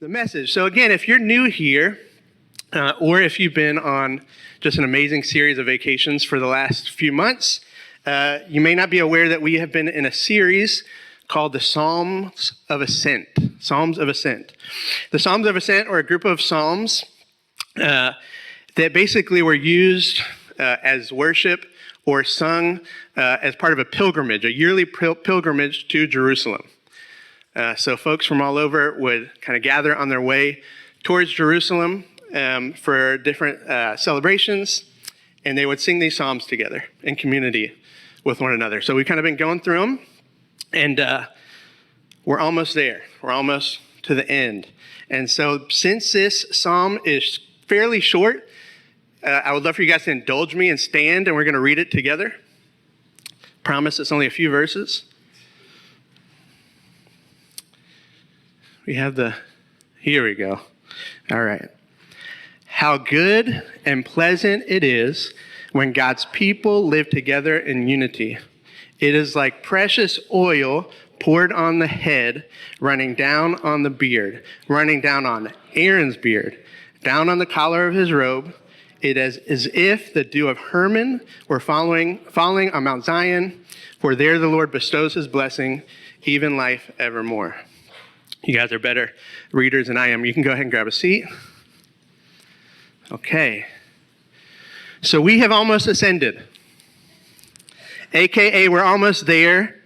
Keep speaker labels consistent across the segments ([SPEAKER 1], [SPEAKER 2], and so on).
[SPEAKER 1] the message. So again, if you're new here, or if you've been on just an amazing series of vacations for the last few months, you may not be aware that we have been in a series called the Psalms of Ascent. Psalms of Ascent. The Psalms of Ascent are a group of psalms that basically were used as worship or sung as part of a pilgrimage, a yearly pilgrimage to Jerusalem. So folks from all over would kind of gather on their way towards Jerusalem for different celebrations, and they would sing these psalms together in community with one another. So we've kind of been going through them, and we're almost there. We're almost to the end. And so since this psalm is fairly short, I would love for you guys to indulge me and stand, and we're going to read it together. Promise it's only a few verses. Here we go. All right. How good and pleasant it is when God's people live together in unity. It is like precious oil poured on the head, running down on the beard, running down on Aaron's beard, down on the collar of his robe. It is as if the dew of Hermon were falling on Mount Zion, for there the Lord bestows his blessing, even life evermore. You guys are better readers than I am. You can go ahead and grab a seat. Okay. So we have almost ascended. AKA, we're almost there.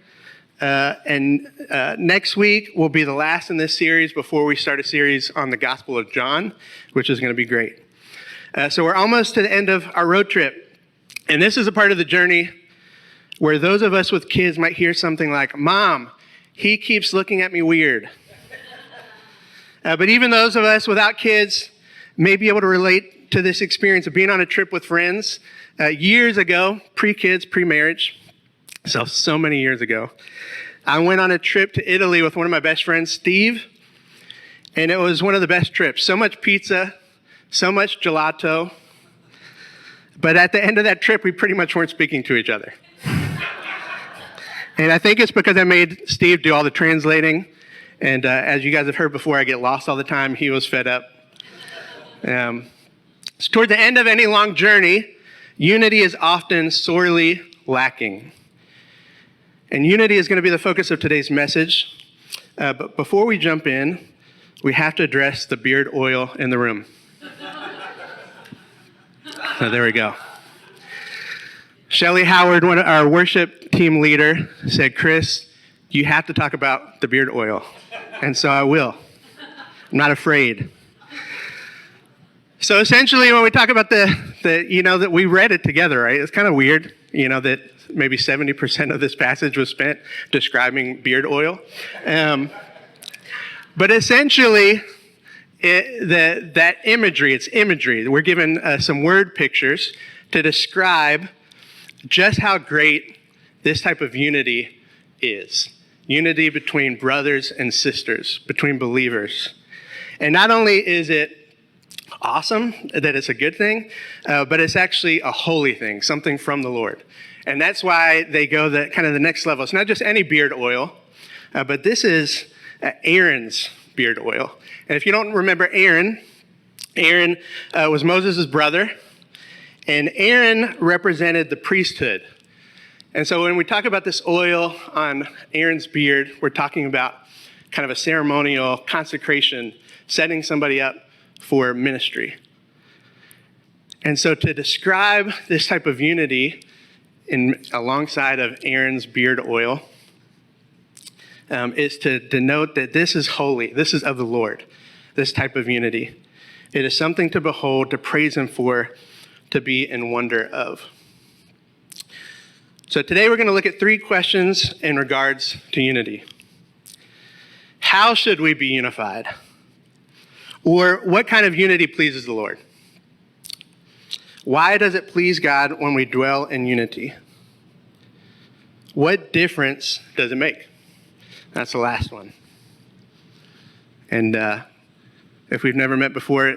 [SPEAKER 1] And next week will be the last in this series before we start a series on the Gospel of John, which is going to be great. So we're almost to the end of our road trip. And this is a part of the journey where those of us with kids might hear something like, "Mom, he keeps looking at me weird." But even those of us without kids may be able to relate to this experience of being on a trip with friends. Years ago, pre-kids, pre-marriage, so many years ago, I went on a trip to Italy with one of my best friends, Steve, and it was one of the best trips. So much pizza, so much gelato, but at the end of that trip, we pretty much weren't speaking to each other. And I think it's because I made Steve do all the translating. And as you guys have heard before, I get lost all the time. He was fed up. So toward the end of any long journey, unity is often sorely lacking. And unity is going to be the focus of today's message. But before we jump in, we have to address the beard oil in the room. So there we go. Shelly Howard, our worship team leader, said, "Chris, you have to talk about the beard oil." And so I will. I'm not afraid. So essentially, when we talk about that we read it together, right? It's kind of weird, that maybe 70% of this passage was spent describing beard oil. But essentially, that imagery, it's imagery. We're given some word pictures to describe just how great this type of unity is. Unity between brothers and sisters, between believers. And not only is it awesome that it's a good thing, but it's actually a holy thing, something from the Lord. And that's why they go the next level. It's not just any beard oil, but this is Aaron's beard oil. And if you don't remember Aaron was Moses' brother, and Aaron represented the priesthood. And so when we talk about this oil on Aaron's beard, we're talking about kind of a ceremonial consecration, setting somebody up for ministry. And so to describe this type of unity alongside of Aaron's beard oil is to denote that this is holy, this is of the Lord, this type of unity. It is something to behold, to praise him for, to be in wonder of. So today we're going to look at 3 questions in regards to unity. How should we be unified? Or what kind of unity pleases the Lord? Why does it please God when we dwell in unity? What difference does it make? That's the last one. And if we've never met before,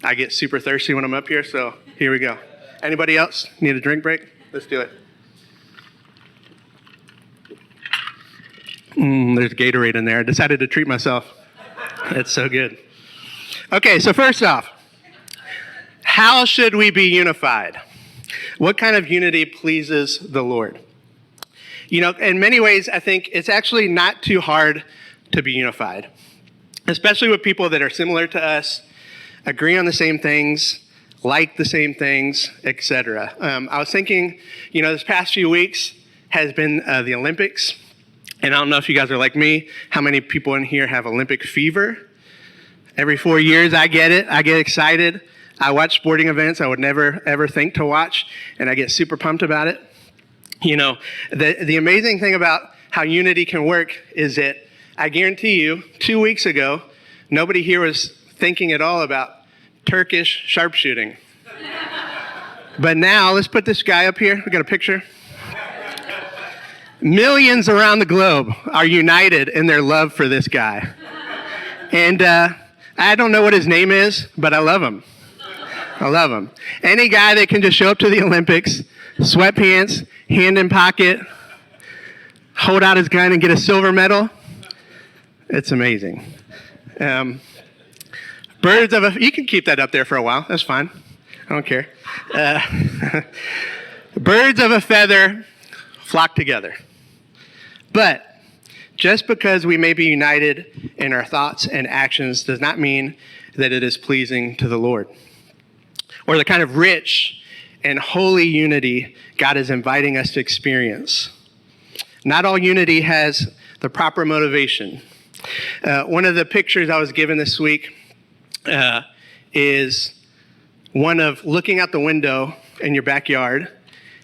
[SPEAKER 1] I get super thirsty when I'm up here, so here we go. Anybody else need a drink break? Let's do it. There's Gatorade in there. I decided to treat myself. That's so good. Okay, so first off, how should we be unified? What kind of unity pleases the Lord? You know, in many ways, I think it's actually not too hard to be unified, especially with people that are similar to us, agree on the same things, like the same things, etc. I was thinking, you know, this past few weeks has been the Olympics, and I don't know if you guys are like me, how many people in here have Olympic fever? Every 4 years, I get it. I get excited. I watch sporting events I would never, ever think to watch, and I get super pumped about it. You know, the amazing thing about how unity can work is that I guarantee you, 2 weeks ago, nobody here was thinking at all about Turkish sharpshooting. But now, let's put this guy up here. We got a picture. Millions around the globe are united in their love for this guy. And I don't know what his name is, but I love him. I love him. Any guy that can just show up to the Olympics, sweatpants, hand in pocket, hold out his gun and get a silver medal, it's amazing. Birds of a, you can keep that up there for a while, that's fine. I don't care. Birds of a feather flock together. But just because we may be united in our thoughts and actions does not mean that it is pleasing to the Lord, or the kind of rich and holy unity God is inviting us to experience. Not all unity has the proper motivation. One of the pictures I was given this week is one of looking out the window in your backyard,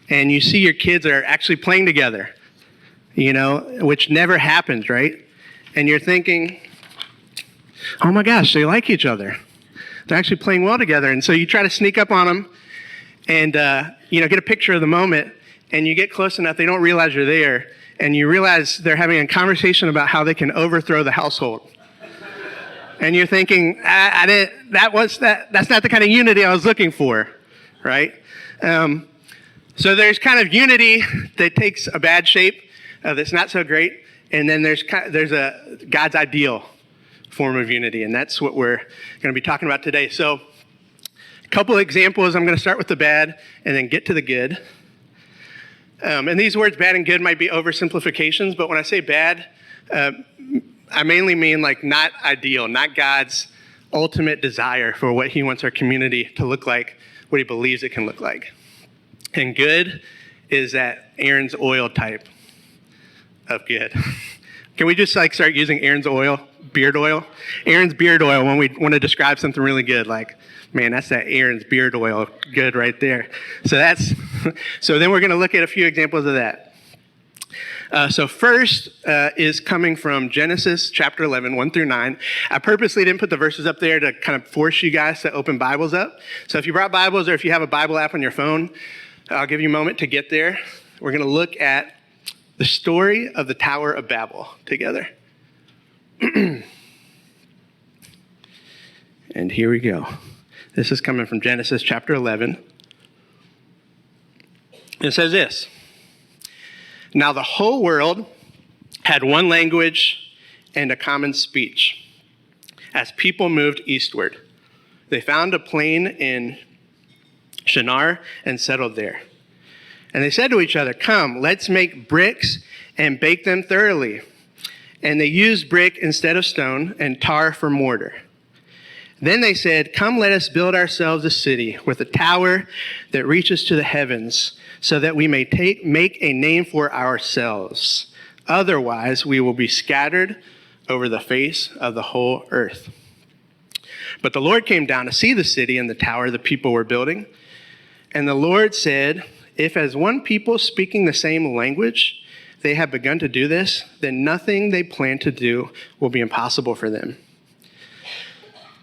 [SPEAKER 1] and you see your kids are actually playing together, you know, which never happens, right? And you're thinking, oh my gosh, they like each other. They're actually playing well together. And so you try to sneak up on them and, you know, get a picture of the moment, and you get close enough, they don't realize you're there, and you realize they're having a conversation about how they can overthrow the household. And you're thinking, that's not the kind of unity I was looking for, right? So there's kind of unity that takes a bad shape, that's not so great, and then there's a God's ideal form of unity, and that's what we're going to be talking about today. So a couple examples. I'm going to start with the bad and then get to the good. And these words, bad and good, might be oversimplifications, but when I say bad, I mainly mean like not ideal, not God's ultimate desire for what he wants our community to look like, what he believes it can look like. And good is that Aaron's oil type of good. Can we just like start using Aaron's oil, beard oil? Aaron's beard oil when we want to describe something really good, like, man, that's that Aaron's beard oil good right there. So then we're going to look at a few examples of that. So first is coming from Genesis chapter 11, 1 through 9. I purposely didn't put the verses up there to kind of force you guys to open Bibles up. So if you brought Bibles or if you have a Bible app on your phone, I'll give you a moment to get there. We're going to look at the story of the Tower of Babel together. And here we go. This is coming from Genesis chapter 11. It says this: Now the whole world had one language and a common speech. As people moved eastward, they found a plain in Shinar and settled there. And they said to each other, "Come, let's make bricks and bake them thoroughly." And they used brick instead of stone and tar for mortar. Then they said, "Come, let us build ourselves a city with a tower that reaches to the heavens, so that we may make a name for ourselves. Otherwise, we will be scattered over the face of the whole earth." But the Lord came down to see the city and the tower the people were building. And the Lord said, "If as one people speaking the same language they have begun to do this, then nothing they plan to do will be impossible for them.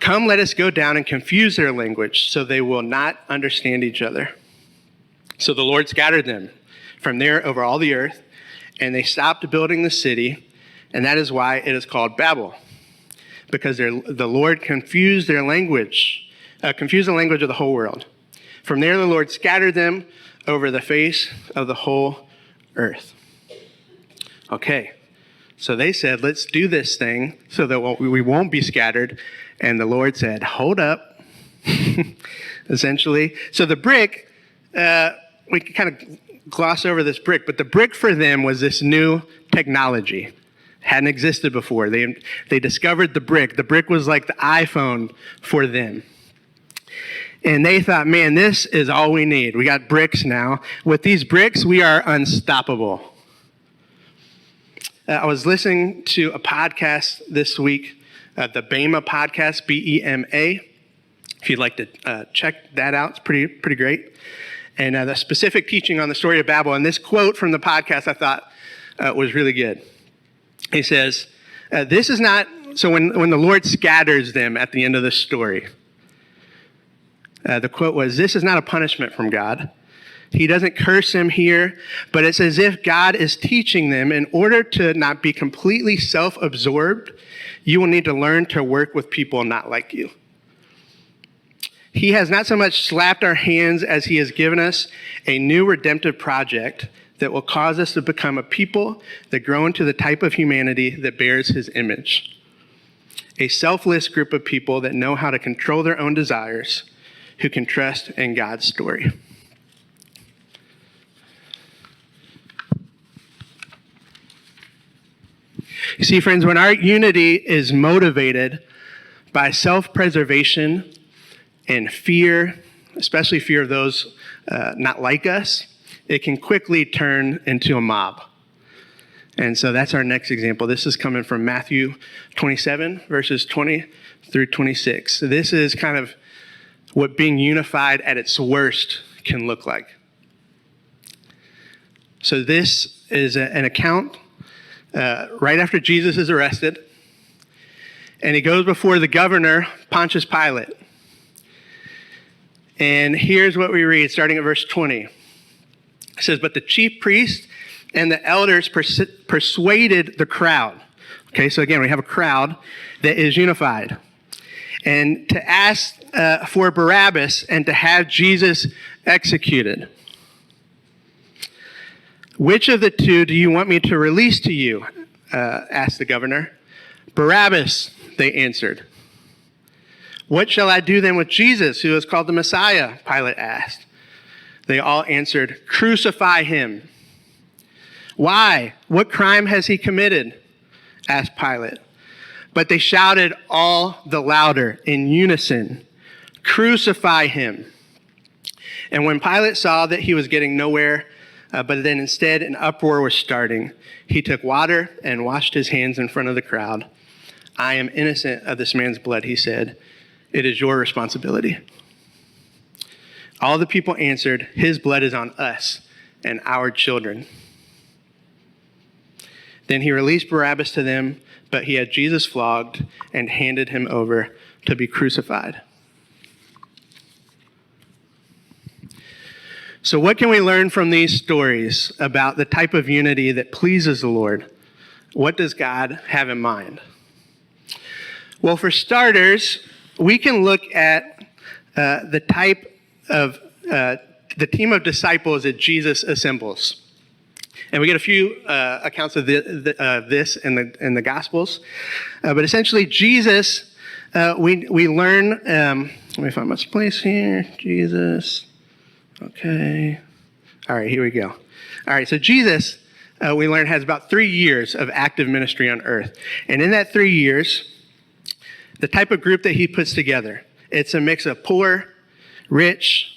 [SPEAKER 1] Come, let us go down and confuse their language, so they will not understand each other." So the Lord scattered them from there over all the earth, and they stopped building the city, and that is why it is called Babel, because the Lord confused their language, confused the language of the whole world. From there the Lord scattered them over the face of the whole earth. Okay, So they said, let's do this thing so that we won't be scattered. And the Lord said, hold up, essentially. So the brick, we can kind of gloss over this brick, but the brick for them was this new technology. Hadn't existed before. They discovered the brick. The brick was like the iPhone for them. And they thought, man, this is all we need. We got bricks now. With these bricks, we are unstoppable. I was listening to a podcast this week, the BEMA podcast, B-E-M-A. If you'd like to check that out, it's pretty great. And the specific teaching on the story of Babel. And this quote from the podcast I thought was really good. He says, this is not, so when the Lord scatters them at the end of the story, the quote was, this is not a punishment from God. He doesn't curse them here, but it's as if God is teaching them in order to not be completely self-absorbed, you will need to learn to work with people not like you. He has not so much slapped our hands as he has given us a new redemptive project that will cause us to become a people that grow into the type of humanity that bears his image. A selfless group of people that know how to control their own desires, who can trust in God's story. You see, friends, when our unity is motivated by self-preservation and fear, especially fear of those not like us, it can quickly turn into a mob. And so that's our next example. This is coming from Matthew 27, verses 20 through 26. So this is kind of what being unified at its worst can look like. So this is an account right after Jesus is arrested, and he goes before the governor, Pontius Pilate. And here's what we read, starting at verse 20. It says, but the chief priest and the elders persuaded the crowd. Okay, so again, we have a crowd that is unified. And to ask for Barabbas and to have Jesus executed. Which of the two do you want me to release to you? Asked the governor. Barabbas, they answered. What shall I do then with Jesus, who is called the Messiah? Pilate asked. They all answered, crucify him. Why? What crime has he committed? Asked Pilate. But they shouted all the louder in unison, crucify him. And when Pilate saw that he was getting nowhere, but then instead an uproar was starting, he took water and washed his hands in front of the crowd. I am innocent of this man's blood, he said. It is your responsibility. All the people answered, his blood is on us and our children. Then he released Barabbas to them, but he had Jesus flogged and handed him over to be crucified. So what can we learn from these stories about the type of unity that pleases the Lord? What does God have in mind? Well, for starters, we can look at the type of the team of disciples that Jesus assembles. And we get a few accounts of this in the Gospels. But essentially, Jesus, we learn, let me find my place here. Jesus. Okay. All right, here we go. All right, so Jesus, we learn, has about 3 years of active ministry on earth. And in that 3 years, the type of group that he puts together, it's a mix of poor, rich,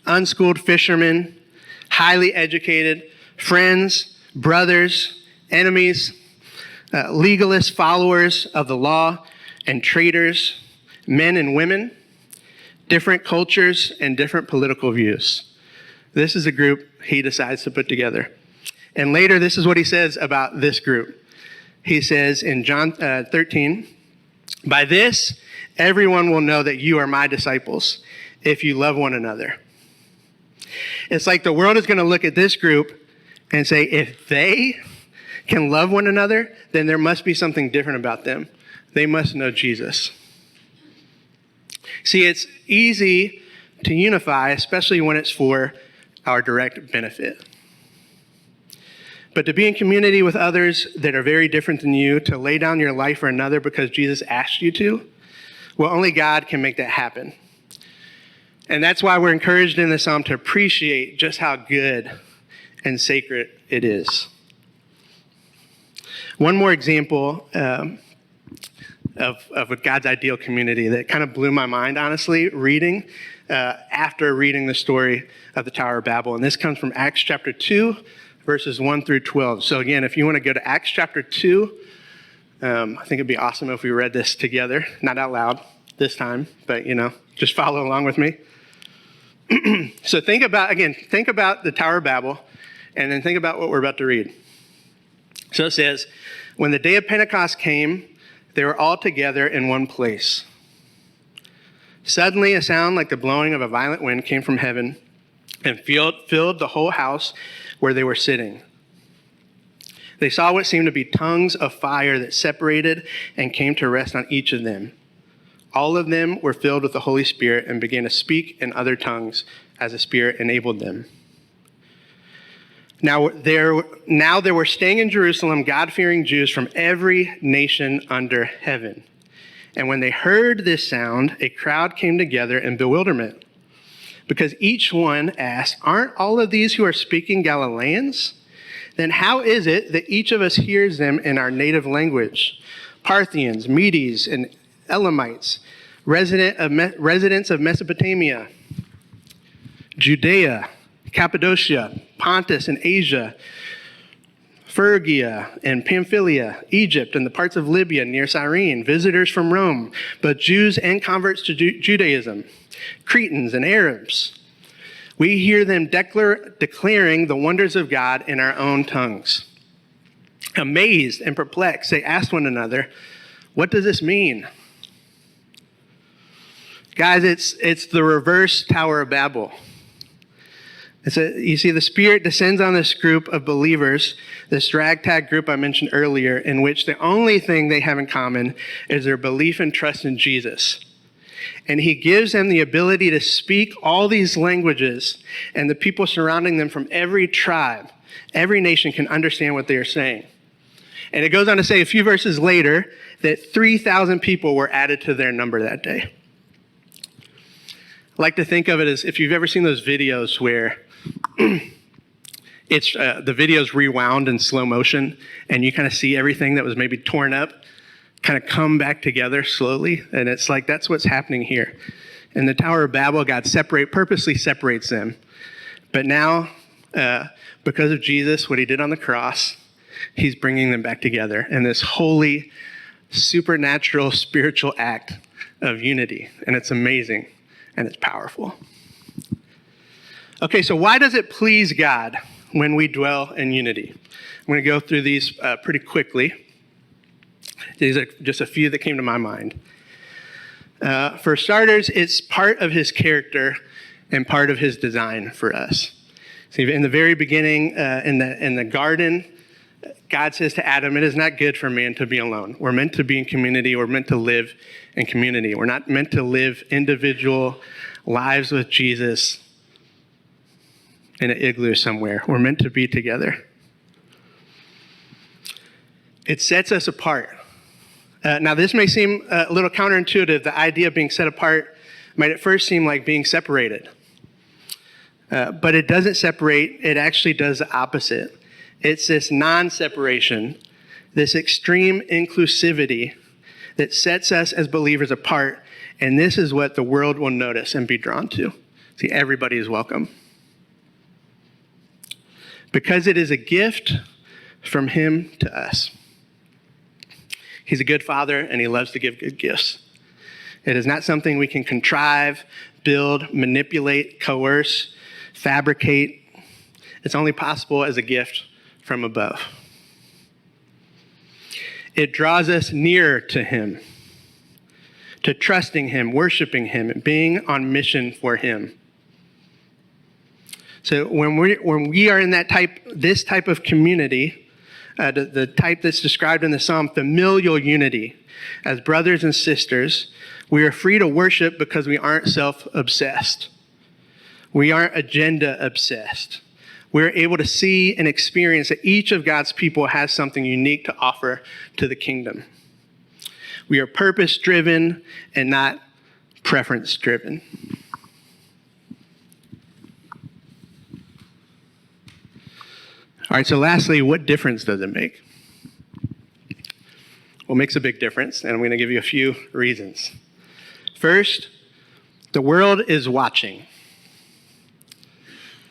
[SPEAKER 1] unschooled fishermen, highly educated, friends, brothers, enemies, legalist followers of the law, and traitors, men and women, different cultures, and different political views. This is a group he decides to put together. And later, this is what he says about this group. He says in John 13, by this, everyone will know that you are my disciples if you love one another. It's like the world is going to look at this group and say, if they can love one another, then there must be something different about them. They must know Jesus. See, it's easy to unify, especially when it's for our direct benefit. But to be in community with others that are very different than you, to lay down your life for another because Jesus asked you to, well, only God can make that happen. And that's why we're encouraged in this psalm to appreciate just how good and sacred it is. One more example of God's ideal community that kind of blew my mind, honestly, after reading the story of the Tower of Babel. And this comes from Acts chapter 2, verses 1 through 12. So again, if you want to go to Acts chapter 2, I think it'd be awesome if we read this together, not out loud this time, but just follow along with me. So think about the Tower of Babel, and then think about what we're about to read. So it says, when the day of Pentecost came, they were all together in one place. Suddenly, a sound like the blowing of a violent wind came from heaven and filled the whole house where they were sitting. They saw what seemed to be tongues of fire that separated and came to rest on each of them. All of them were filled with the Holy Spirit and began to speak in other tongues as the Spirit enabled them. Now there were staying in Jerusalem God-fearing Jews from every nation under heaven. And when they heard this sound, a crowd came together in bewilderment, because each one asked, "Aren't all of these who are speaking Galileans? Then how is it that each of us hears them in our native language? Parthians, Medes, and Elamites, residents of Mesopotamia, Judea, Cappadocia, Pontus and Asia, Phrygia and Pamphylia, Egypt, and the parts of Libya near Cyrene, visitors from Rome, both Jews and converts to Judaism, Cretans and Arabs. We hear them declaring the wonders of God in our own tongues." Amazed and perplexed, they asked one another, "What does this mean?" Guys, it's the reverse Tower of Babel. You see, the Spirit descends on this group of believers, this ragtag group I mentioned earlier, in which the only thing they have in common is their belief and trust in Jesus. And he gives them the ability to speak all these languages, and the people surrounding them from every tribe, every nation can understand what they are saying. And it goes on to say a few verses later that 3,000 people were added to their number that day. I like to think of it as if you've ever seen those videos where it's the video's rewound in slow motion, and you kind of see everything that was maybe torn up kind of come back together slowly. And it's like that's what's happening here. In the Tower of Babel, God purposely separates them. But now, because of Jesus, what he did on the cross, he's bringing them back together in this holy, supernatural, spiritual act of unity. And it's amazing, and it's powerful. Okay, so why does it please God when we dwell in unity? I'm going to go through these pretty quickly. These are just a few that came to my mind. For starters, it's part of his character and part of his design for us. See, in the very beginning, in the garden, God says to Adam, "It is not good for man to be alone." We're meant to be in community. We're meant to live in community. We're not meant to live individual lives with Jesus in an igloo somewhere. We're meant to be together. It sets us apart. Now, this may seem a little counterintuitive. The idea of being set apart might at first seem like being separated. But it doesn't separate. It actually does the opposite. It's this non-separation, this extreme inclusivity that sets us as believers apart. And this is what the world will notice and be drawn to. See, everybody is welcome. Because it is a gift from him to us. He's a good father, and he loves to give good gifts. It is not something we can contrive, build, manipulate, coerce, fabricate. It's only possible as a gift from above. It draws us nearer to him, to trusting him, worshiping him, and being on mission for him. So when we are in this type of community, the type that's described in the psalm, familial unity, as brothers and sisters, we are free to worship because we aren't self-obsessed. We aren't agenda-obsessed. we're able to see and experience that each of God's people has something unique to offer to the kingdom. We are purpose-driven and not preference-driven. All right, so lastly, what difference does it make? Well, it makes a big difference, and I'm going to give you a few reasons. First, the world is watching.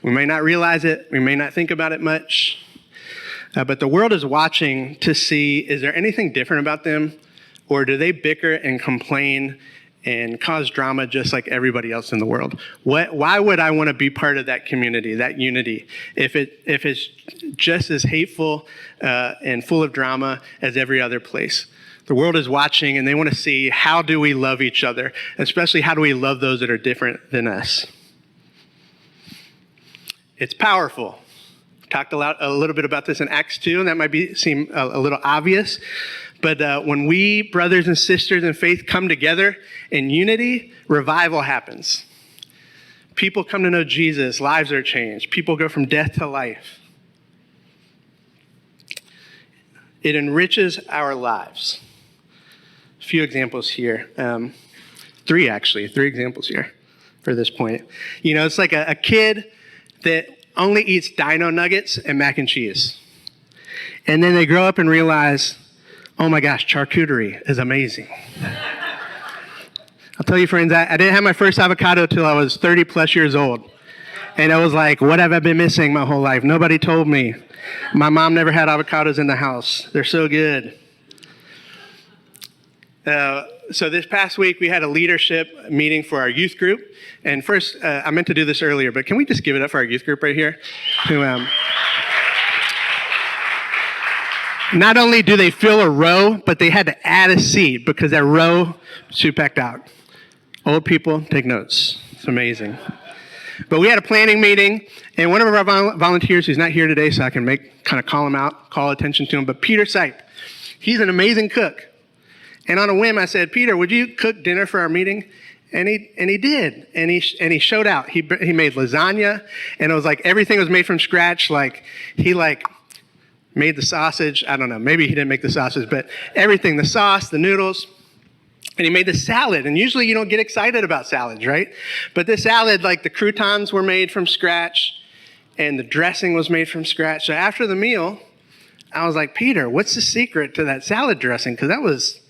[SPEAKER 1] We may not realize it, we may not think about it much, but the world is watching to see, is there anything different about them, or do they bicker and complain and cause drama just like everybody else in the world? Why would I want to be part of that community, that unity, if it's just as hateful and full of drama as every other place? The world is watching, and they want to see, how do we love each other, especially how do we love those that are different than us? It's powerful. We talked a little bit about this in Acts 2, and that might seem a little obvious. But when we, brothers and sisters in faith, come together in unity, revival happens. People come to know Jesus, lives are changed. People go from death to life. It enriches our lives. A few examples here. Three examples here for this point. You know, it's like a kid that only eats dino nuggets and mac and cheese. And then they grow up and realize, oh my gosh, charcuterie is amazing. I'll tell you, friends, I didn't have my first avocado till I was 30 plus years old. And I was like, what have I been missing my whole life? Nobody told me. My mom never had avocados in the house. They're so good. So this past week, we had a leadership meeting for our youth group. And first, I meant to do this earlier, but can we just give it up for our youth group right here? Who, not only do they fill a row, but they had to add a seat because that row was too packed out. Old people, take notes. It's amazing. But we had a planning meeting, and one of our volunteers, who's not here today, so I can call him out, call attention to him, but Peter Sipe, he's an amazing cook. And on a whim, I said, Peter, would you cook dinner for our meeting? And he did, and he showed out. He made lasagna, and it was like everything was made from scratch. Like he made the sausage. I don't know, maybe he didn't make the sausage, but everything, the sauce, the noodles, and he made the salad. And usually you don't get excited about salads, right? But this salad, like the croutons were made from scratch, and the dressing was made from scratch. So after the meal, I was like, Peter, what's the secret to that salad dressing? Because that was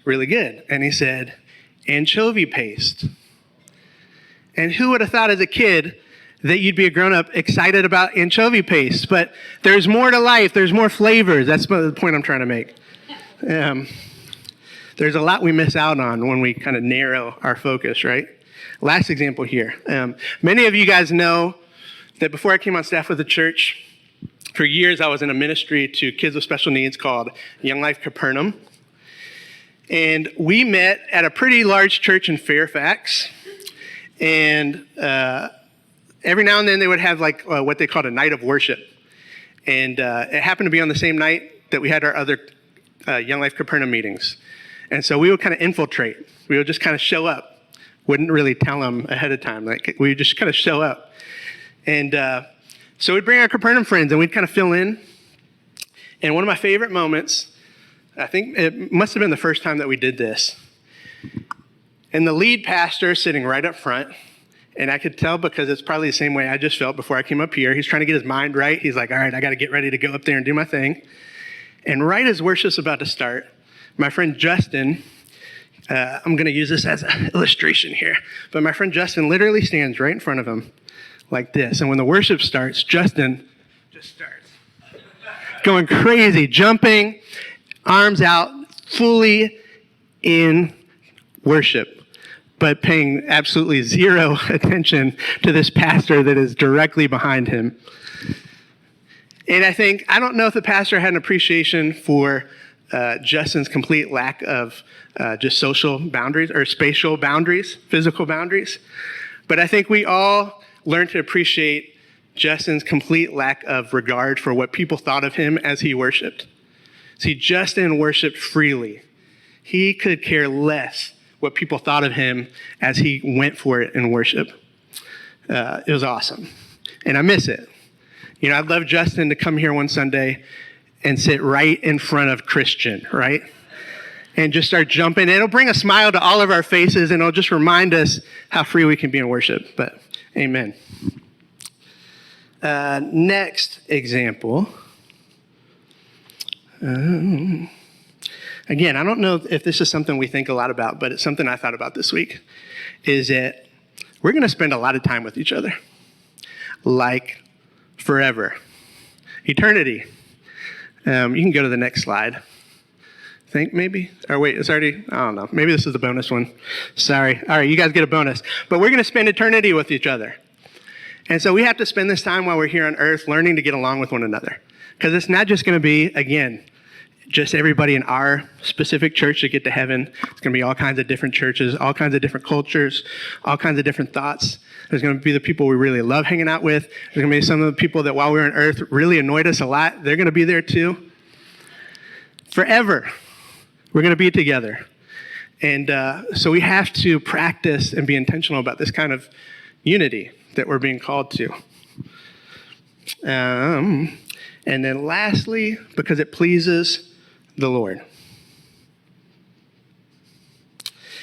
[SPEAKER 1] really good. And he said, anchovy paste. And who would have thought as a kid that you'd be a grown-up excited about anchovy paste? But there's more to life. There's more flavors. That's the point I'm trying to make. There's a lot we miss out on when we kind of narrow our focus, right? Last example here. Many of you guys know that before I came on staff with the church, for years I was in a ministry to kids with special needs called Young Life Capernaum. And we met at a pretty large church in Fairfax. And every now and then they would have what they called a night of worship. And it happened to be on the same night that we had our other Young Life Capernaum meetings. And so we would kind of infiltrate. We would just kind of show up. Wouldn't really tell them ahead of time. We would just kind of show up. And so we'd bring our Capernaum friends and we'd kind of fill in. And one of my favorite moments, I think it must have been the first time that we did this. And the lead pastor sitting right up front, and I could tell because it's probably the same way I just felt before I came up here. He's trying to get his mind right. He's like, all right, I got to get ready to go up there and do my thing. And right as worship's about to start, my friend Justin, I'm going to use this as an illustration here, but my friend Justin literally stands right in front of him like this. And when the worship starts, Justin just starts going crazy, jumping, arms out, fully in worship, but paying absolutely zero attention to this pastor that is directly behind him. And I don't know if the pastor had an appreciation for Justin's complete lack of just social boundaries or spatial boundaries, physical boundaries. But I think we all learned to appreciate Justin's complete lack of regard for what people thought of him as he worshiped. See, Justin worshiped freely. He could care less what people thought of him as he went for it in worship. It was awesome. And I miss it. I'd love Justin to come here one Sunday and sit right in front of Christian, right? And just start jumping. It'll bring a smile to all of our faces, and it'll just remind us how free we can be in worship. But amen. Next example. Again, I don't know if this is something we think a lot about, but it's something I thought about this week, is that we're going to spend a lot of time with each other. Like forever. Eternity. You can go to the next slide. Think maybe? Or wait, it's already, I don't know. Maybe this is the bonus one. Sorry. All right, you guys get a bonus. But we're going to spend eternity with each other. And so we have to spend this time while we're here on earth learning to get along with one another. Because it's not just going to be, again, just everybody in our specific church to get to heaven. It's going to be all kinds of different churches, all kinds of different cultures, all kinds of different thoughts. There's going to be the people we really love hanging out with. There's going to be some of the people that while we're on earth really annoyed us a lot. They're going to be there too. Forever. We're going to be together. And so we have to practice and be intentional about this kind of unity that we're being called to. And then lastly, because it pleases the Lord.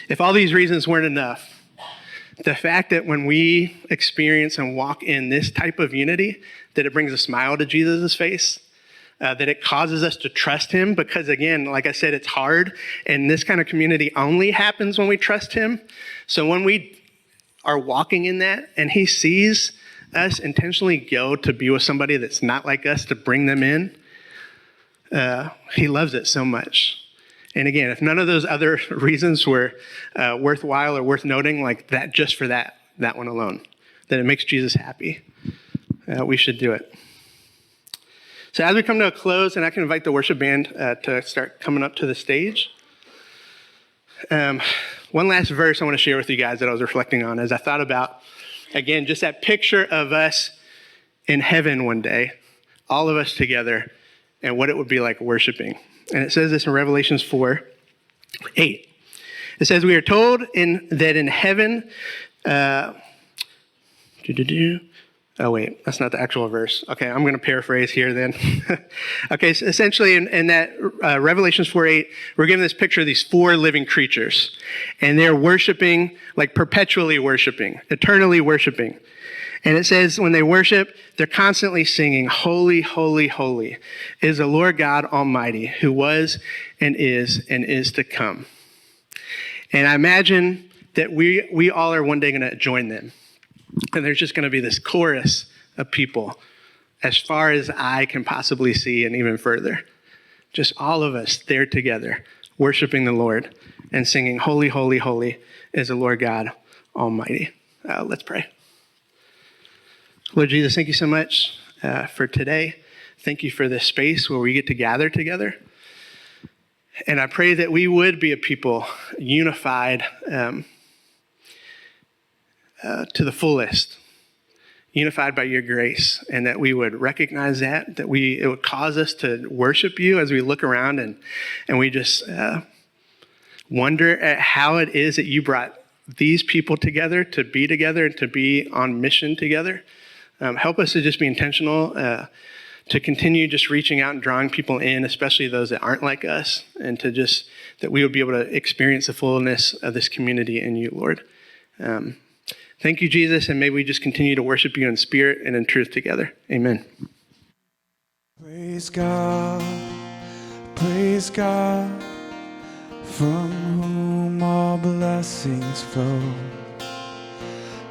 [SPEAKER 1] If all these reasons weren't enough, the fact that when we experience and walk in this type of unity, that it brings a smile to Jesus' face, that it causes us to trust him, because again, like I said, it's hard, and this kind of community only happens when we trust him. So when we are walking in that, and he sees us intentionally go to be with somebody that's not like us, to bring them in, he loves it so much. And again, if none of those other reasons were worthwhile or worth noting, like that, just for that one alone, that it makes Jesus happy, we should do it. So as we come to a close, and I can invite the worship band to start coming up to the stage. One last verse I want to share with you guys that I was reflecting on as I thought about, again, just that picture of us in heaven one day, all of us together, and what it would be like worshiping. And it says this in Revelations 4:8. It says, we are told that in heaven, oh, wait, that's not the actual verse. Okay, I'm going to paraphrase here then. Okay, so essentially in that Revelations 4:8, we're given this picture of these four living creatures. And they're worshiping, like perpetually worshiping, eternally worshiping. And it says when they worship, they're constantly singing, holy, holy, holy is the Lord God Almighty, who was and is to come. And I imagine that we all are one day going to join them. And there's just going to be this chorus of people as far as I can possibly see and even further. Just all of us there together, worshiping the Lord and singing, holy, holy, holy is the Lord God Almighty. Let's pray. Lord Jesus, thank you so much for today. Thank you for this space where we get to gather together. And I pray that we would be a people unified to the fullest, unified by your grace, and that we would recognize that it would cause us to worship you as we look around and we just wonder at how it is that you brought these people together to be together and to be on mission together. Help us to just be intentional, to continue just reaching out and drawing people in, especially those that aren't like us, and to just that we would be able to experience the fullness of this community in you, Lord. Thank you, Jesus, and may we just continue to worship you in spirit and in truth together. Amen.
[SPEAKER 2] Praise God, from whom all blessings flow.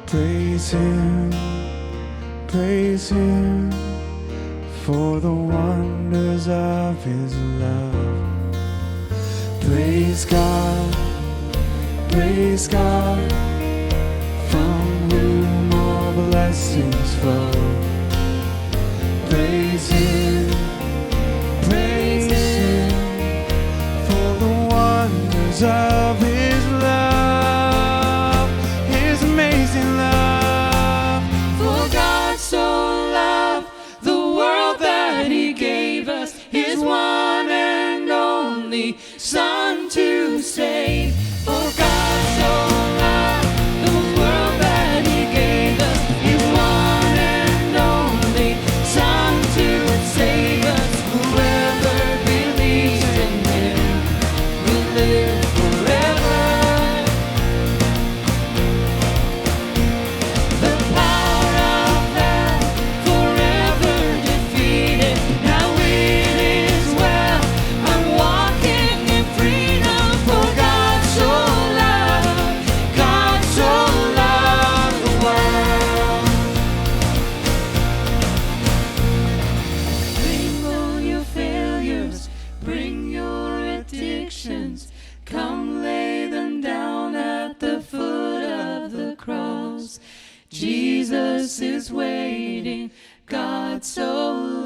[SPEAKER 2] Praise him, for the wonders of his love. Praise God, from whom all blessings flow. Praise him, for the wonders of his love, his amazing love. For God so loved the world that he gave us his one and only Son to save. For God so loved the world that he gave us his one and only Son.
[SPEAKER 3] Jesus is waiting. God so